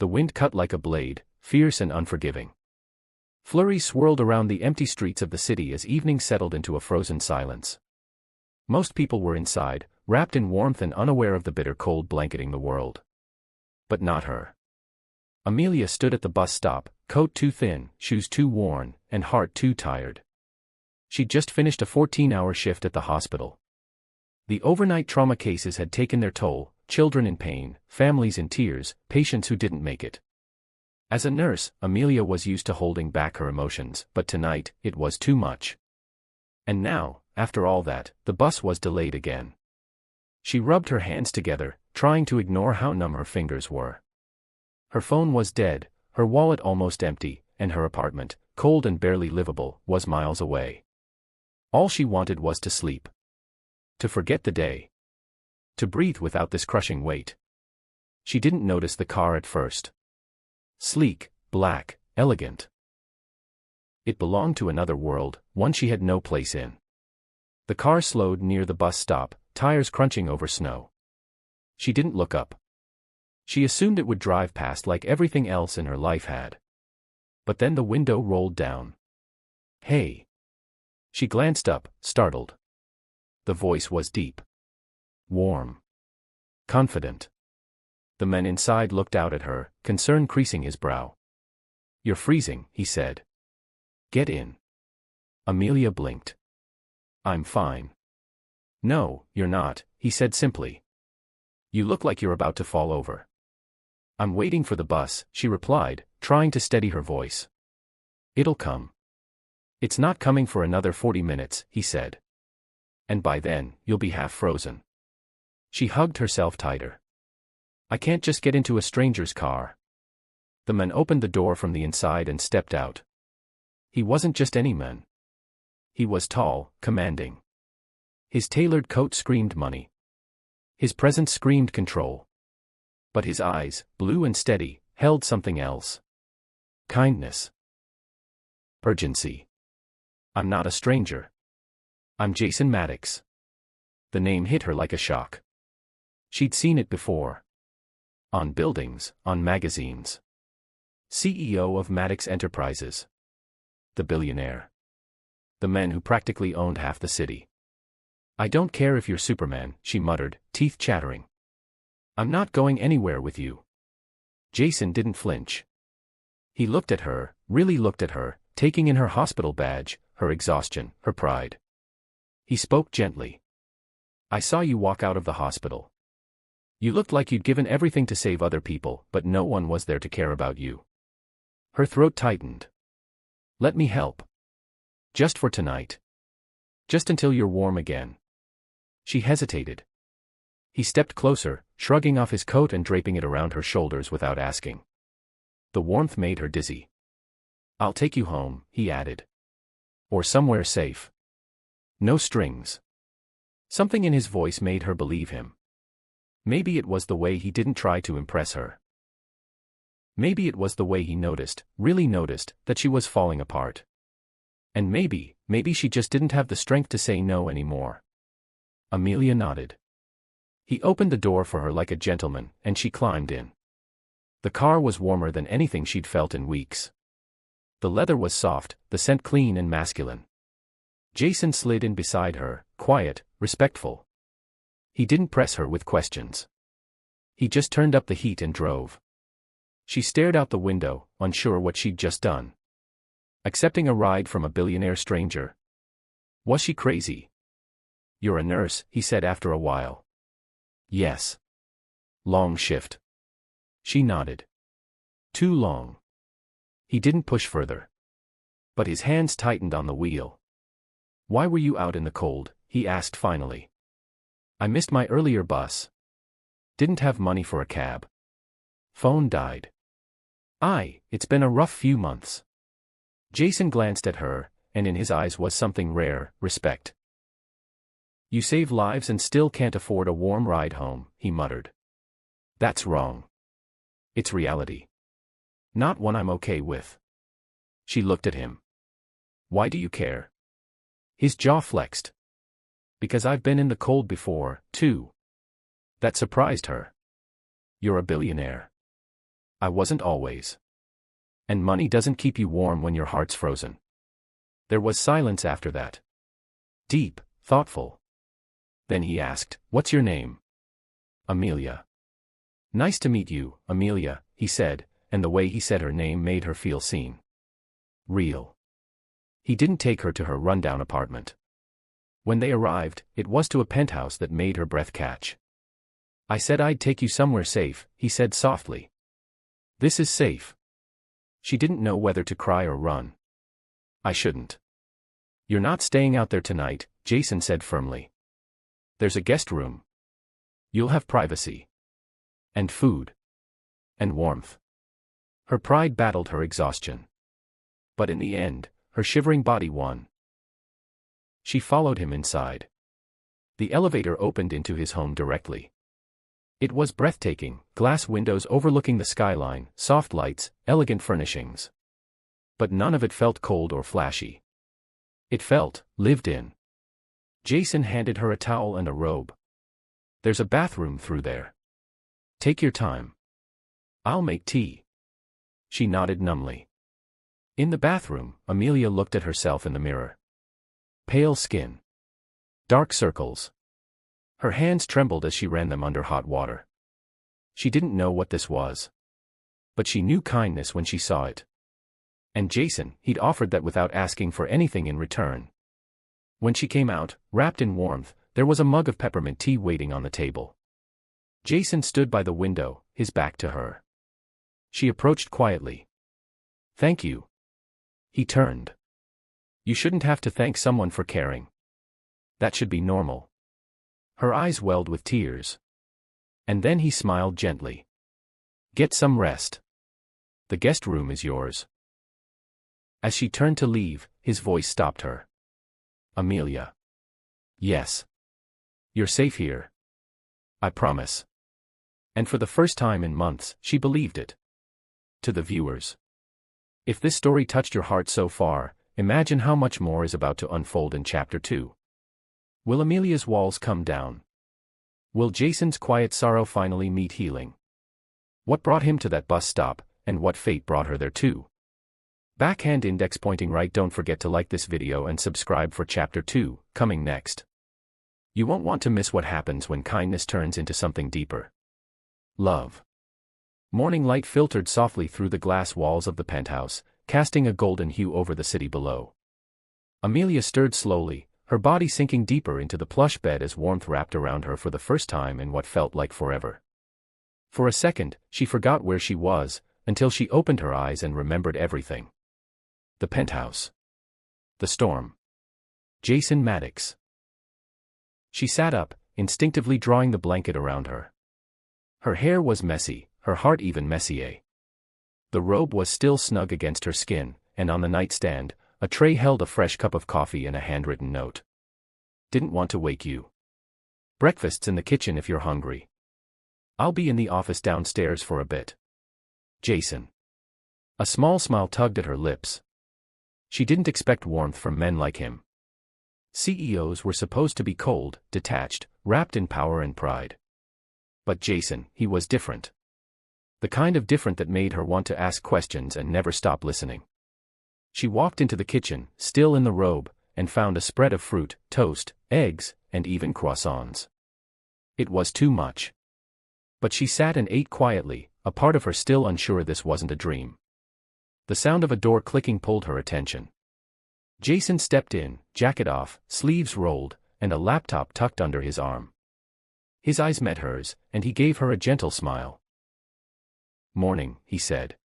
The wind cut like a blade, fierce and unforgiving. Flurries swirled around the empty streets of the city as evening settled into a frozen silence. Most people were inside, wrapped in warmth and unaware of the bitter cold blanketing the world. But not her. Amelia stood at the bus stop, coat too thin, shoes too worn, and heart too tired. She'd just finished a 14-hour shift at the hospital. The overnight trauma cases had taken their toll, children in pain, families in tears, patients who didn't make it. As a nurse, Amelia was used to holding back her emotions, but tonight, it was too much. And now, after all that, the bus was delayed again. She rubbed her hands together, trying to ignore how numb her fingers were. Her phone was dead, her wallet almost empty, and her apartment, cold and barely livable, was miles away. All she wanted was to sleep. To forget the day. To breathe without this crushing weight. She didn't notice the car at first. Sleek, black, elegant. It belonged to another world, one she had no place in. The car slowed near the bus stop, tires crunching over snow. She didn't look up. She assumed it would drive past like everything else in her life had. But then the window rolled down. "Hey." She glanced up, startled. The voice was deep. Warm. Confident. The man inside looked out at her, concern creasing his brow. "You're freezing," he said. "Get in." Amelia blinked. "I'm fine." "No, you're not," he said simply. "You look like you're about to fall over." "I'm waiting for the bus," she replied, trying to steady her voice. "It'll come." "It's not coming for another 40 minutes, he said. "And by then, you'll be half frozen." She hugged herself tighter. "I can't just get into a stranger's car." The man opened the door from the inside and stepped out. He wasn't just any man. He was tall, commanding. His tailored coat screamed money. His presence screamed control. But his eyes, blue and steady, held something else. Kindness. Urgency. "I'm not a stranger. I'm Jason Maddox." The name hit her like a shock. She'd seen it before. On buildings, on magazines. CEO of Maddox Enterprises. The billionaire. The man who practically owned half the city. "I don't care if you're Superman," she muttered, teeth chattering. "I'm not going anywhere with you." Jason didn't flinch. He looked at her, really looked at her, taking in her hospital badge, her exhaustion, her pride. He spoke gently. "I saw you walk out of the hospital. You looked like you'd given everything to save other people, but no one was there to care about you." Her throat tightened. "Let me help. Just for tonight. Just until you're warm again." She hesitated. He stepped closer, shrugging off his coat and draping it around her shoulders without asking. The warmth made her dizzy. "I'll take you home," he added. "Or somewhere safe. No strings." Something in his voice made her believe him. Maybe it was the way he didn't try to impress her. Maybe it was the way he noticed, really noticed, that she was falling apart. And maybe she just didn't have the strength to say no anymore. Amelia nodded. He opened the door for her like a gentleman, and she climbed in. The car was warmer than anything she'd felt in weeks. The leather was soft, the scent clean and masculine. Jason slid in beside her, quiet, respectful. He didn't press her with questions. He just turned up the heat and drove. She stared out the window, unsure what she'd just done. Accepting a ride from a billionaire stranger. Was she crazy? "You're a nurse," he said after a while. "Yes." "Long shift." She nodded. "Too long." He didn't push further. But his hands tightened on the wheel. "Why were you out in the cold?" he asked finally. "I missed my earlier bus. Didn't have money for a cab. Phone died. It's been a rough few months." Jason glanced at her, and in his eyes was something rare, respect. "You save lives and still can't afford a warm ride home," he muttered. "That's wrong. It's reality. Not one I'm okay with." She looked at him. "Why do you care?" His jaw flexed. "Because I've been in the cold before, too." That surprised her. "You're a billionaire." I wasn't always. And money doesn't keep you warm when your heart's frozen. There was silence after that. Deep, thoughtful. Then he asked, "What's your name?" "Amelia." "Nice to meet you, Amelia," he said, and the way he said her name made her feel seen. Real. He didn't take her to her rundown apartment. When they arrived, it was to a penthouse that made her breath catch. "I said I'd take you somewhere safe," he said softly. "This is safe." She didn't know whether to cry or run. "I shouldn't." "You're not staying out there tonight," Jason said firmly. "There's a guest room. You'll have privacy. And food. And warmth." Her pride battled her exhaustion. But in the end, her shivering body won. She followed him inside. The elevator opened into his home directly. It was breathtaking, glass windows overlooking the skyline, soft lights, elegant furnishings. But none of it felt cold or flashy. It felt lived in. Jason handed her a towel and a robe. "There's a bathroom through there. Take your time. I'll make tea." She nodded numbly. In the bathroom, Amelia looked at herself in the mirror. Pale skin. Dark circles. Her hands trembled as she ran them under hot water. She didn't know what this was. But she knew kindness when she saw it. And Jason, he'd offered that without asking for anything in return. When she came out, wrapped in warmth, there was a mug of peppermint tea waiting on the table. Jason stood by the window, his back to her. She approached quietly. "Thank you." He turned. "You shouldn't have to thank someone for caring. That should be normal." Her eyes welled with tears. And then he smiled gently. "Get some rest. The guest room is yours." As she turned to leave, his voice stopped her. "Amelia." "Yes. You're safe here. I promise." And for the first time in months, she believed it. To the viewers. If this story touched your heart so far, imagine how much more is about to unfold in Chapter 2. Will Amelia's walls come down? Will Jason's quiet sorrow finally meet healing? What brought him to that bus stop, and what fate brought her there too? Backhand index pointing right. Don't forget to like this video and subscribe for Chapter 2, coming next. You won't want to miss what happens when kindness turns into something deeper. Love. Morning light filtered softly through the glass walls of the penthouse, casting a golden hue over the city below. Amelia stirred slowly, her body sinking deeper into the plush bed as warmth wrapped around her for the first time in what felt like forever. For a second, she forgot where she was, until she opened her eyes and remembered everything. The penthouse. The storm. Jason Maddox. She sat up, instinctively drawing the blanket around her. Her hair was messy, her heart even messier. The robe was still snug against her skin, and on the nightstand, a tray held a fresh cup of coffee and a handwritten note. "Didn't want to wake you. Breakfast's in the kitchen if you're hungry. I'll be in the office downstairs for a bit. Jason." A small smile tugged at her lips. She didn't expect warmth from men like him. CEOs were supposed to be cold, detached, wrapped in power and pride. But Jason, he was different. The kind of different that made her want to ask questions and never stop listening. She walked into the kitchen, still in the robe, and found a spread of fruit, toast, eggs, and even croissants. It was too much. But she sat and ate quietly, a part of her still unsure this wasn't a dream. The sound of a door clicking pulled her attention. Jason stepped in, jacket off, sleeves rolled, and a laptop tucked under his arm. His eyes met hers, and he gave her a gentle smile. "Morning," he said.